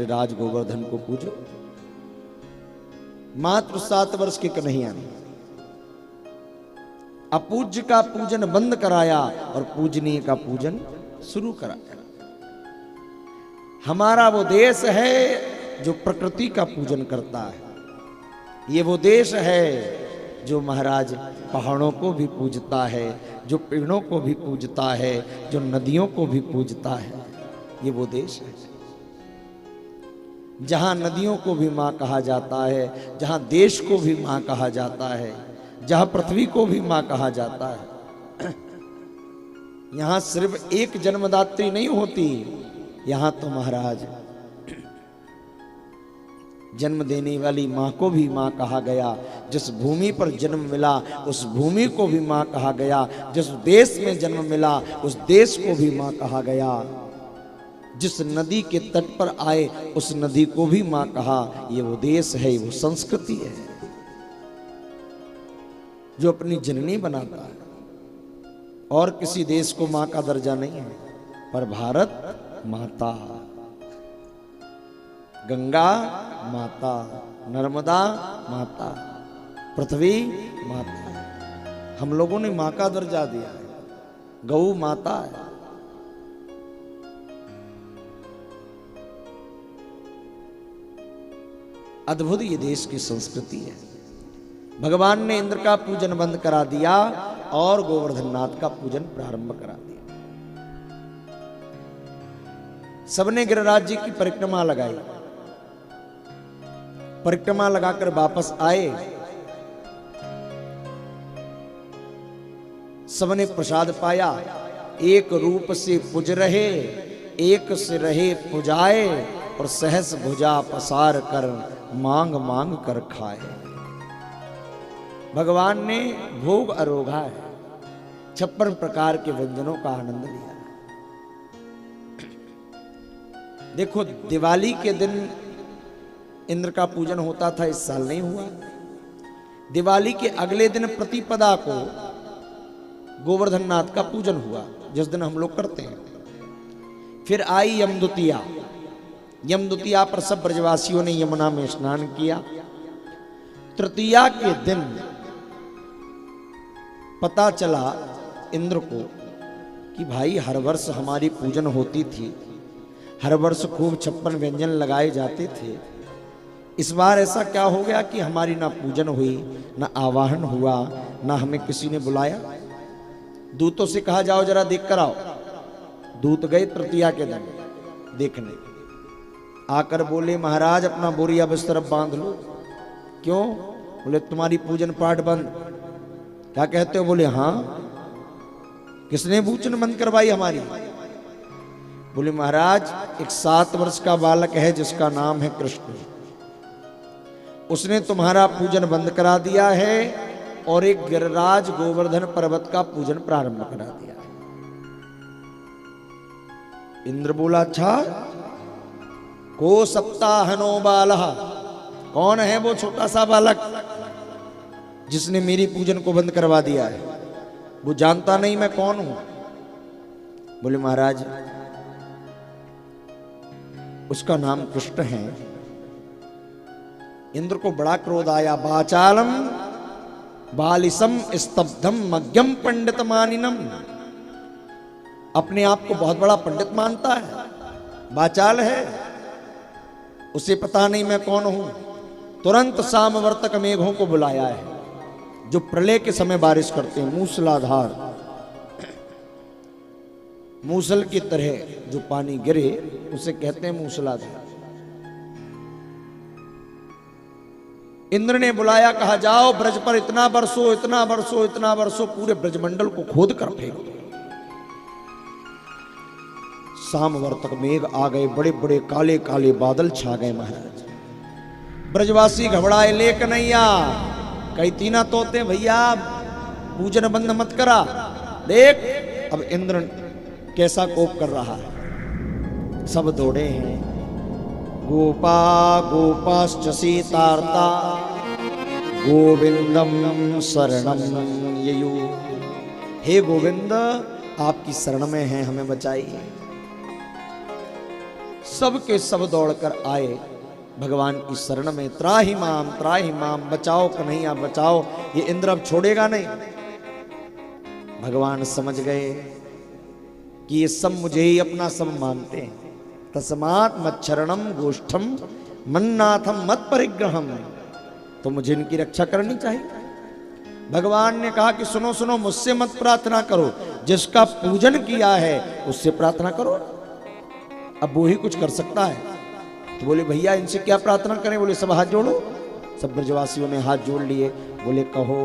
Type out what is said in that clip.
राज गोवर्धन को पूजो। मात्र 7 वर्ष के कन्हैया ने अपूज्य का पूजन बंद कराया और पूजनीय का पूजन शुरू कराया। हमारा वो देश है जो प्रकृति का पूजन करता है। ये वो देश है जो महाराज पहाड़ों को भी पूजता है, जो पेड़ों को भी पूजता है, जो नदियों को भी पूजता है। ये वो देश है जहां नदियों को भी मां कहा जाता है, जहां देश को भी मां कहा जाता है, जहां पृथ्वी को भी मां कहा जाता है। यहां सिर्फ एक जन्मदात्री नहीं होती, यहां तो महाराज जन्म देने वाली मां को भी मां कहा गया। जिस भूमि पर जन्म मिला उस भूमि को भी मां कहा गया। जिस देश में जन्म मिला उस देश को भी मां कहा गया। जिस नदी के तट पर आए उस नदी को भी मां कहा। ये वो देश है, वो संस्कृति है जो अपनी जननी बनाता है। और किसी देश को मां का दर्जा नहीं है, पर भारत माता, गंगा माता, नर्मदा माता, पृथ्वी माता। हम लोगों ने मां का दर्जा दिया है। गौ माता है। अद्भुत ये देश की संस्कृति है। भगवान ने इंद्र का पूजन बंद करा दिया और गोवर्धननाथ का पूजन प्रारंभ करा दिया। सबने गिरिराज जी की परिक्रमा लगाई। परिक्रमा लगाकर वापस आए। सबने प्रसाद पाया। एक रूप से पुज रहे, एक से रहे पुजाए, और सहस भुजा पसार कर मांग मांग कर खाए। भगवान ने भोग अरोगा है, 56 प्रकार के व्यंजनों का आनंद लिया। देखो, दिवाली के दिन इंद्र का पूजन होता था, इस साल नहीं हुआ। दिवाली के अगले दिन प्रतिपदा को गोवर्धननाथ का पूजन हुआ, जिस दिन हम लोग करते हैं। फिर आई यमद्वितीया। यमद्वितीया पर सब ब्रजवासियों ने यमुना में स्नान किया। तृतीया के दिन पता चला इंद्र को कि भाई हर वर्ष हमारी पूजन होती थी, हर वर्ष खूब 56 व्यंजन लगाए जाते थे। इस बार ऐसा क्या हो गया कि हमारी ना पूजन हुई, ना आवाहन हुआ, ना हमें किसी ने बुलाया। दूतों से कहा जाओ जरा देख कर आओ। दूत गए तृतीया के दिन देखने। आकर बोले महाराज अपना बोरिया बिस्तर बांध लो। क्यों? बोले तुम्हारी पूजन पाठ बंद। क्या कहते हो? बोले हाँ। किसने पूजन बंद करवाई हमारी? बोले महाराज एक 7 वर्ष का बालक है जिसका नाम है कृष्ण, उसने तुम्हारा पूजन बंद करा दिया है और एक गिरिराज गोवर्धन पर्वत का पूजन प्रारंभ करा दिया है। इंद्र बोला अच्छा, को सप्ताहनो बालः, कौन है वो छोटा सा बालक जिसने मेरी पूजन को बंद करवा दिया है? वो जानता नहीं मैं कौन हूं। बोले महाराज उसका नाम कृष्ण है। इंद्र को बड़ा क्रोध आया। वाचालम बालिसम स्तब्धम मज्ञम पंडित मानिनम। अपने आप को बहुत बड़ा पंडित मानता है, वाचाल है, उसे पता नहीं मैं कौन हूं। तुरंत सामवर्तक मेघों को बुलाया है जो प्रलय के समय बारिश करते हैं, मूसलाधार, मूसल की तरह जो पानी गिरे उसे कहते हैं मूसलाधार। इंद्र ने बुलाया, कहा जाओ ब्रज पर इतना बरसो, इतना बरसो, इतना बरसो, पूरे ब्रजमंडल को खोद कर फेंक दो। सामवर्तक मेघ आ गए, बड़े बड़े काले काले बादल छा गए। महाराज ब्रजवासी घबराए। ले कन्हैया, कई तीना तोते भैया पूजन बंद मत करा। देख अब इंद्र कैसा कोप कर रहा है। सब दौड़े हैं। गोपा गोपाश्च सीतार्ता गोविंदम शरणम ययु। हे गोविंद आपकी शरण में हैं, हमें बचाइए। सबके सब दौड़कर आए भगवान की शरण में, त्राहि माम, बचाओ कन्हैया बचाओ, ये इंद्र अब छोड़ेगा नहीं। भगवान समझ गए कि ये सब मुझे ही अपना सब मानते हैं। तस्मात् मच्छरणम गोष्ठम मन्नाथम मत परिग्रहम, तो मुझे इनकी रक्षा करनी चाहिए। भगवान ने कहा कि सुनो सुनो, मुझसे मत प्रार्थना करो, जिसका पूजन किया है उससे प्रार्थना करो, अब वो ही कुछ कर सकता है। तो बोले भैया इनसे क्या प्रार्थना करें? बोले सब हाथ जोड़ो। सब ब्रजवासियों ने हाथ जोड़ लिए, बोले कहो